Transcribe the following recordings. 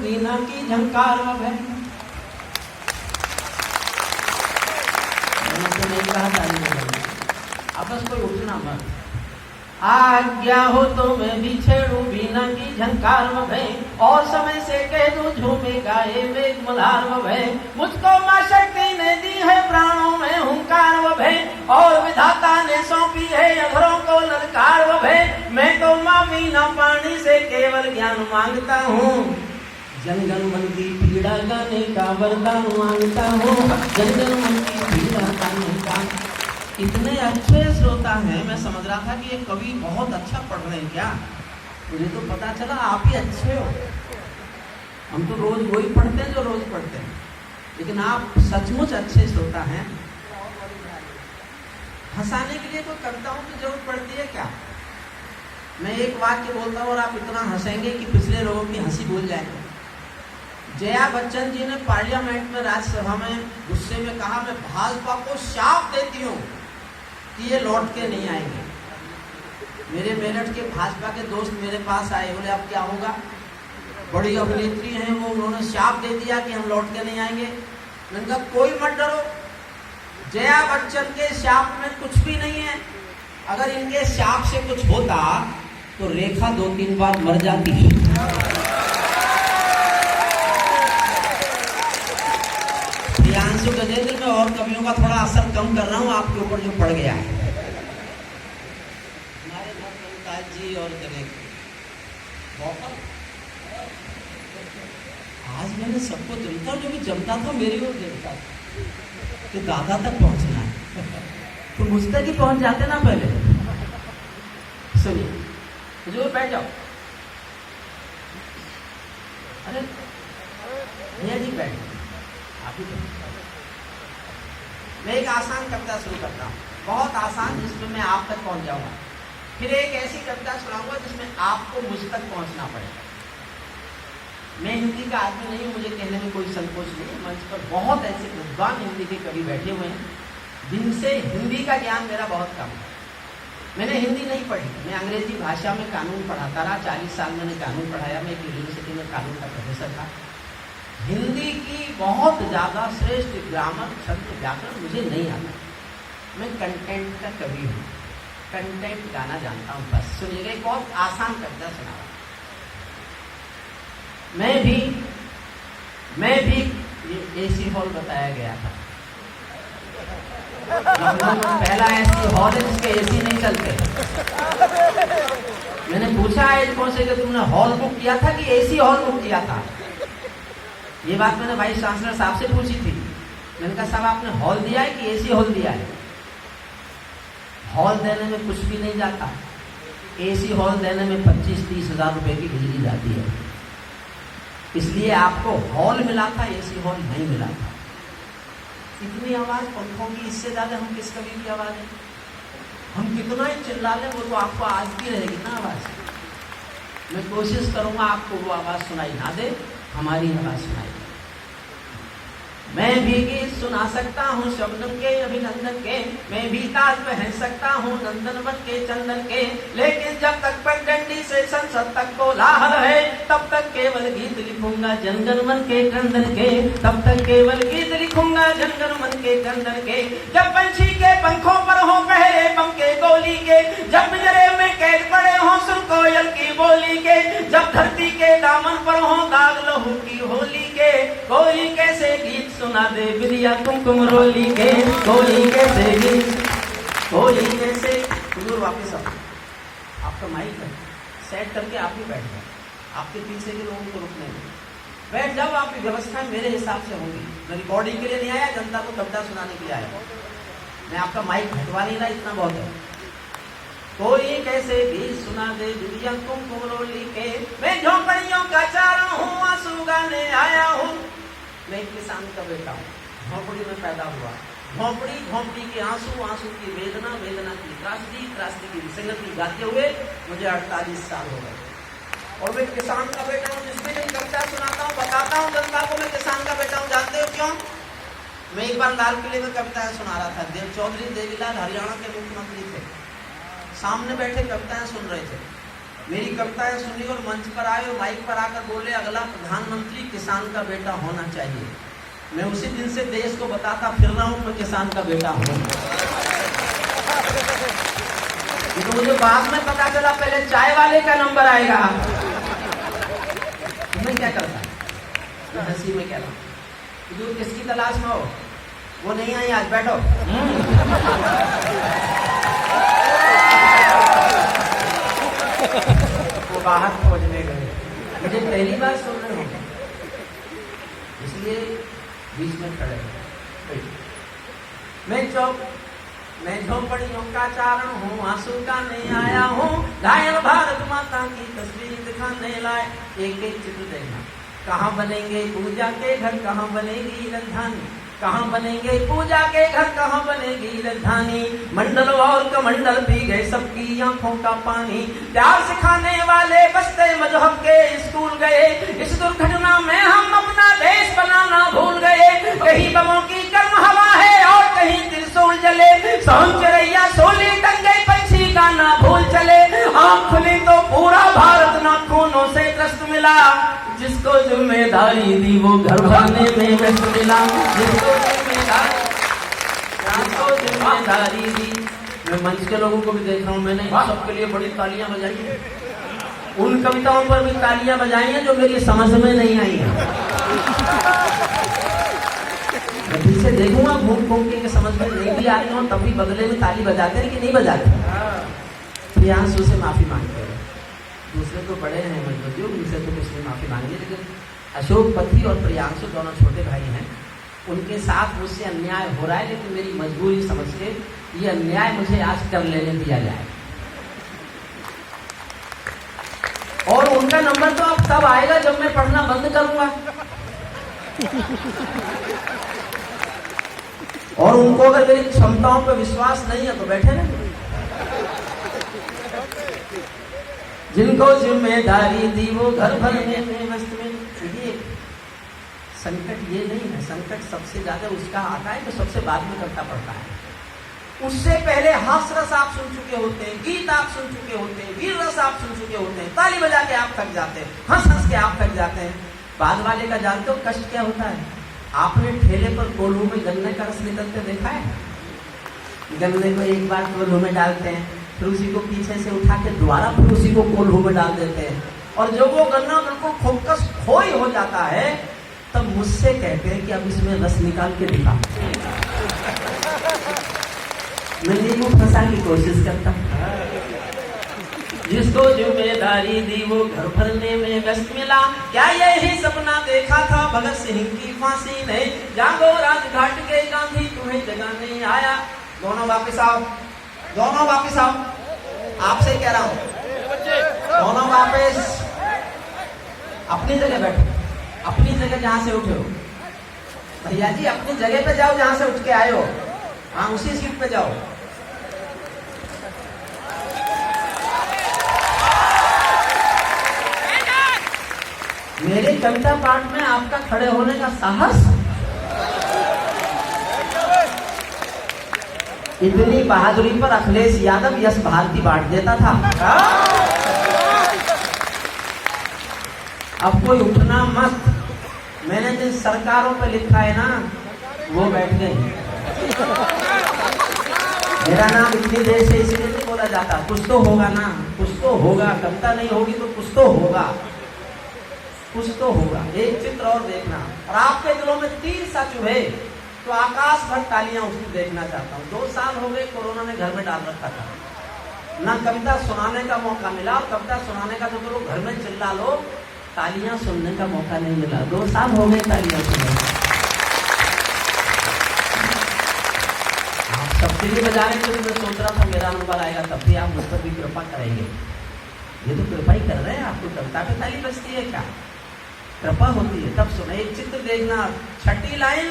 बीना की झंकार में भय। मैंने तो नहीं कहा था, अब बस कोई उठना मत। आज्ञा हो तो मैं भी छेड़ू बीना की झंकार में भय, और समय से कह दूं झूमेगा ये मेघ मल्हार में भय। मुझको मां शक्ति ने दी है प्राणों में हुंकार व भय, और विधाता ने सौंपी है अधरों को ललकार व भय। मैं तो मां वीणा पानी से केवल ज्ञान मांगता हूँ, जनगण मन की पीड़ा गाने का वरदान मांगता हूँ, जनगण मन की पीड़ा गाने का। इतने अच्छे श्रोता हैं, मैं समझ रहा था कि ये कवि बहुत अच्छा पढ़ रहे हैं क्या, मुझे तो पता चला आप ही अच्छे हो। हम तो रोज वही पढ़ते हैं जो रोज पढ़ते हैं, लेकिन आप सचमुच अच्छे श्रोता हैं। हंसाने के लिए कोई कविताओं की जरूरत पड़ती है क्या? मैं एक वाक्य बोलता हूँ और आप इतना हंसेंगे कि पिछले लोगों की हंसी भूल जाएंगे। जया बच्चन जी ने पार्लियामेंट में राज्यसभा में गुस्से में कहा, मैं भाजपा को शाप देती हूँ कि ये लौट के नहीं आएंगे। मेरे मेरठ के भाजपा के दोस्त मेरे पास आए, बोले अब क्या होगा, बड़ी अभिनेत्री हैं वो, उन्होंने शाप दे दिया कि हम लौट के नहीं आएंगे। मैंने कहा कोई मत डरो, जया बच्चन के शाप में कुछ भी नहीं है। अगर इनके शाप से कुछ होता तो रेखा 2-3 बार मर जाती। प्रियांशु गजेंद्र में और कवियों का थोड़ा असर कम कर रहा हूं आपके ऊपर जो पड़ गया है। हमारे घर जी और आज मैंने सबको जमता, जो भी जमता था मेरी ओर देखता था कि दादा तक पहुंचना है, तो मुझ तक ही पहुंच जाते ना पहले। सुनिए, जो बैठ जाओ। अरे भैया जी बैठ, आप ही बैठ। मैं एक आसान कविता शुरू करता हूँ, बहुत आसान, जिसमें मैं आप तक पहुंच जाऊंगा। फिर एक ऐसी कविता सुनाऊंगा जिसमें आपको मुझ तक पहुंचना पड़ेगा। मैं हिंदी का आदमी नहीं हूँ, मुझे कहने में कोई संकोच नहीं। मंच पर बहुत ऐसे विद्वान हिंदी के कवि बैठे हुए हैं जिनसे हिंदी का ज्ञान मेरा बहुत कम है। मैंने हिंदी नहीं पढ़ी, मैं अंग्रेजी भाषा में कानून पढ़ाता रहा, 40 साल मैंने कानून पढ़ाया। मैं एक यूनिवर्सिटी में कानून का प्रोफेसर था। हिंदी की बहुत ज़्यादा श्रेष्ठ ग्रामर, शब्द, व्याकरण मुझे नहीं आता। मैं कंटेंट का कवि हूँ, कंटेंट गाना जानता हूँ बस। सुनिएगा, एक बहुत आसान कविता सुना रहा। मैं भी ये एसी हॉल बताया गया था। पहला ऐसी हॉल है जिसके एसी नहीं चलते। मैंने पूछा एजेंट से कि तुमने हॉल बुक किया था कि एसी हॉल बुक किया था? ये बात मैंने वाइस चांसलर साहब से पूछी थी। मैंने कहा साहब आपने हॉल दिया है कि एसी हॉल दिया है? हॉल देने में कुछ भी नहीं जाता, एसी हॉल देने में 25-30 हजार रुपए की बिजली जाती है। इसलिए आपको हॉल मिला था, एसी हॉल नहीं मिला था। इतनी आवाज पंखों की, इससे ज्यादा हम किस कवि की आवाज है? हम कितना ही चिल्ला लें वो तो आपको आज भी रहेगी ना आवाज। मैं कोशिश करूंगा आपको वो आवाज सुनाई ना दे, हमारी आवाज सुनाई। मैं भी गीत सुना सकता हूँ शबनम के, अभिनंदन के, मैं भी ताज पहन सकता हूँ नंदन बन के, चंदन के, लेकिन जब तक पगडंडी से संसद तक कोलाहल है तब तक केवल गीत लिखूंगा जनगण मन के क्रंदन के, तब तक केवल गीत लिखूंगा जनगण मन के क्रंदन के। जब पंछी के पंखों पर हो पहरे बम के गोली के, जब पिंजरे में कैद पड़े हो सुर कोयल की बोली के, जब धरती के दामन पर हो दाग लहू की होली के, कोई कैसे गीत सुना दे बिरिया कुमकुम रोली के, कोई कैसे गीत, कोई कैसे। हुजूर वापस आओ, आपका माइक है, सेट करके आप ही बैठ जाओ, आपके पीछे के लोगों को रुकने दो, बैठ जाओ। आपकी व्यवस्था मेरे हिसाब से होगी। मैं रिकॉर्डिंग के लिए नहीं आया, जनता को कविता सुनाने के लिए आया। मैं आपका माइक हटवा नहीं रहा, इतना बहुत है। कोई कैसे भी सुना दे दुनिया कुमकुम रोली के, मैं झोंपड़ियों का चारण हूँ, आंसू गाने आया हूँ। मैं एक किसान का बेटा हूँ, झोंपड़ी में पैदा हुआ। झोंपड़ी, झोंपड़ी के आंसू, आंसू की वेदना, वेदना की त्रासदी, त्रासदी की विसंगति गाते हुए मुझे 48 साल हो गए। और मैं किसान का बेटा हूँ, जिसमें भी कविता सुनाता हूँ, बताता हूँ जनता को मैं किसान का बेटा हूँ। जानते हो क्यों? मैं एक बार लाल किले में कविताएं सुना रहा था। देव चौधरी देवीलाल हरियाणा के मुख्यमंत्री थे, सामने बैठे कविताएं सुन रहे थे। मेरी कविताएं सुनी और मंच पर आए और माइक पर आकर बोले अगला प्रधानमंत्री किसान का बेटा होना चाहिए। मैं उसी दिन से देश को बताता फिर रहा हूं मैं किसान का बेटा हूं। तो मुझे बाद में पता चला पहले चाय वाले का नंबर आएगा। तुम्हें क्या करता मैं हंसी में कह रहा हूं तो किसकी तलाश में हो? वो नहीं आई आज, बैठो। वो बाहर खोजने गए, मुझे पहली बार सुन रहे हो इसलिए बीच में खड़े। मैं झोपड़ियों का चारण हूँ, आंसू का नहीं आया हूँ, घायल भारत माता की तस्वीर दिखाने लाए। एक एक चित्र देखना, कहाँ बनेंगे पूजा के घर, कहाँ बनेगी राजधानी, कहाँ बनेंगे पूजा के घर, कहाँ बनेगी राजधानी। मंडल और कमंडल पी गए सबकी आंखों का पानी, प्यार सिखाने वाले बस्ते मजहब के स्कूल गए। इस दुर्घटना में हम अपना देश बनाना भूल गए। कहीं बमों की गर्म हवा है और कहीं त्रिशूल जले, सोन चिड़ैया सोली टंगे पंछी गाना भूल चले। आँख खुली तो पूरा भारत नाखूनों से त्रस्त मिला, जिसको जिम्मेदारी दी वो घर भरने में व्यस्त मिला, जिसको जिम्मेदारी दी। मैं मंच के लोगों को भी देख रहा हूँ, मैंने सबके लिए बड़ी तालियां बजाई है। उन कविताओं पर भी तालियां बजाई हैं जो मेरी समझ में नहीं आई है। मैं फिर से देखूंगा घूम घूम के समझ में नहीं भी आ रही हो तभी बदले में ताली बजाते हैं कि नहीं बजाते। प्रियांशु से माफी मांगते हैं, दूसरे तो बड़े हैं मजबूत, उनसे तो कुछ नहीं माफी मांगी, लेकिन अशोक पति और प्रियांशु दोनों छोटे भाई हैं, उनके साथ मुझसे अन्याय हो रहा है, लेकिन मेरी मजबूरी समझ के ये अन्याय मुझे आज कर लेने दिया जाए। और उनका नंबर तो अब तब आएगा जब मैं पढ़ना बंद करूंगा। और उनको अगर मेरी क्षमताओं पर विश्वास नहीं है तो बैठे रहे। जिनको जिम्मेदारी दी वो घर भरने में मस्त में। ये संकट ये नहीं है, संकट सबसे ज्यादा उसका आता है तो सबसे बाद में करना पड़ता है। उससे पहले हास्य रस आप सुन चुके होते हैं, गीत आप सुन चुके होते हैं, वीर रस आप सुन चुके होते हैं, ताली बजा के आप थक जाते हैं, हंस हंस के आप थक जाते हैं। बाद वाले का जानते हो कष्ट क्या होता है? आपने ठेले पर कोल्हू में गन्ने का रस निकलते देखा है? गन्ने को एक बार कोल्हू में डालते हैं, फिर उसी को पीछे से उठा के दोबारा फिर उसी को कोल्हू में डाल देते हैं, और जब वो गन्ना बिल्कुल खोकस खोई हो जाता है तब मुझसे कहते हैं कि अब इसमें रस निकाल के दिखा। मैं नींबू फंसा की कोशिश करता हूँ। जिसको जिम्मेदारी दी वो घर भरने में व्यस्त मिला, क्या यही सपना देखा था भगत सिंह की फांसी ने? जागो राजघाट के गांधी तुम्हें जगाने आया। दोनों वापिस आओ, दोनों वापिस आओ, आपसे कह रहा हूं, दोनों वापिस अपनी जगह बैठो, अपनी जगह जहां से उठे हो। भैया जी अपनी जगह पे जाओ जहां से उठ के आए हो, हाँ उसी सीट पे जाओ। मेरे कविता पाठ में आपका खड़े होने का साहस, इतनी बहादुरी पर अखिलेश यादव यश भारती बांट देता था। अब कोई उठना मत, मैंने जिन सरकारों पे लिखा है ना वो बैठ गए। मेरा नाम इतनी देर से इसलिए नहीं बोला जाता, कुछ तो होगा ना, कुछ तो होगा। कविता नहीं होगी तो कुछ तो होगा, कुछ तो होगा। एक चित्र और देखना, और आपके दिलों में तीर सा चुभे तो आकाश भर तालियां उसको देखना चाहता हूँ। 2 साल हो गए कोरोना ने घर में डाल रखा था, ना कविता सुनाने का मौका मिला, और कविता सुनाने का तो लोग घर में चिल्ला लो, तालियां सुनने का मौका नहीं मिला। 2 साल हो गए तालियां सुनने। आप सबके लिए बजाने के लिए मैं सोच रहा था मेरा नंबर आएगा तब भी आप मुझ पर भी कृपा करेंगे। ये तो कृपा ही कर रहे हैं, आपको कविता पे ताली बजती है क्या? कृपा होती है तब सुना। एक चित्र देखना, 6ठी लाइन,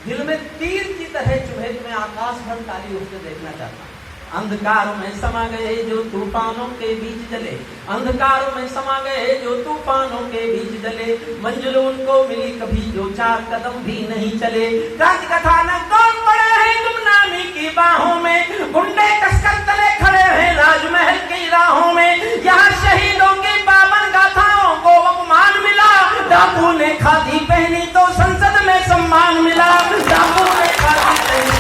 दिल में तीर की तरह चुभे तुम्हें आकाश भर ताली उससे देखना चाहता। अंधकार में समा गए जो तूफानों के बीच जले, अंधकार में समा गए जो तूफानों के बीच जले, मंजिल उनको मिली कभी जो 4 कदम भी नहीं चले। क्रांति कथानक कौन पड़े हैं गुमनामी की बाहों में, गुंडे कसकर तले खड़े हैं राजमहल की राहों में, यहाँ शहीदों की पावन गाथाओं को अपमान मिला। डाकू ने खादी पहनी तो संसद में सम्मान मिला। डाकू ने खादी पहनी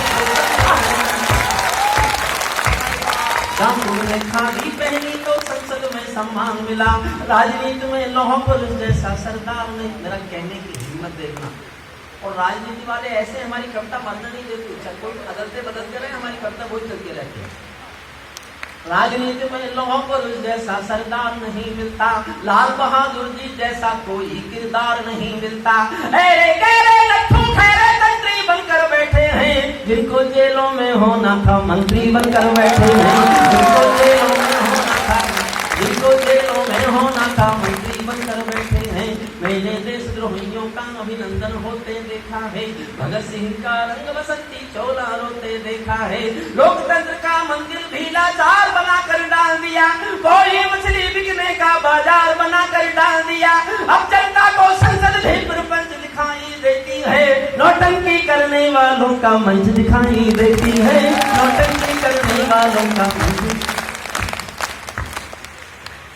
डाकू ने खादी पहनी तो संसद में सम्मान मिला। राजनीति में लौह पुरुष जैसा सरदार नहीं। मेरा कहने की हिम्मत देखना। और राजनीति वाले ऐसे हमारी कविता बनना नहीं देते, कोई बदलते रहे, हमारी कविता वही चलती रहती है। राजनीति में लौह पुरुष जैसा सरदार नहीं मिलता, लाल बहादुर जी जैसा कोई किरदार नहीं मिलता। अरे गहरे लट्ठू खैरे तंत्री बनकर बैठे हैं, जिनको जेलों में होना था मंत्री बनकर बैठे हैं। जिनको जेलों में होना था, जिनको जेलों में होना था मंत्री बनकर बैठे हैं। मैंने देशद्रोहियों का अभिनंदन होते देखा है, भगत सिंह का रंग बसंती चोला रोते देखा है। लोकतंत्र का मंदिर भी लाचार बनाकर डाल दिया, कोई मछली बिकने का बाजार बनाकर डाल दिया। अब जनता को संसद भी प्रपंच दिखाई देती है, नौटंकी करने वालों का मंच दिखाई देती है। नौटंकी करने वालों का मंच।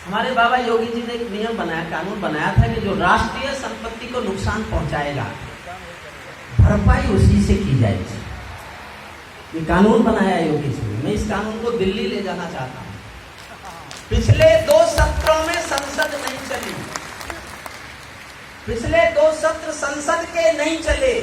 हमारे बाबा योगी जी ने एक नियम बनाया, कानून बनाया था कि जो राष्ट्रीय संपत्ति को नुकसान पहुंचाएगा भरपाई उसी से की जाएगी। ये कानून बनाया योगी जी ने। मैं इस कानून को दिल्ली ले जाना चाहता हूं। पिछले 2 सत्रों में संसद नहीं चली, पिछले 2 सत्र संसद के नहीं चले।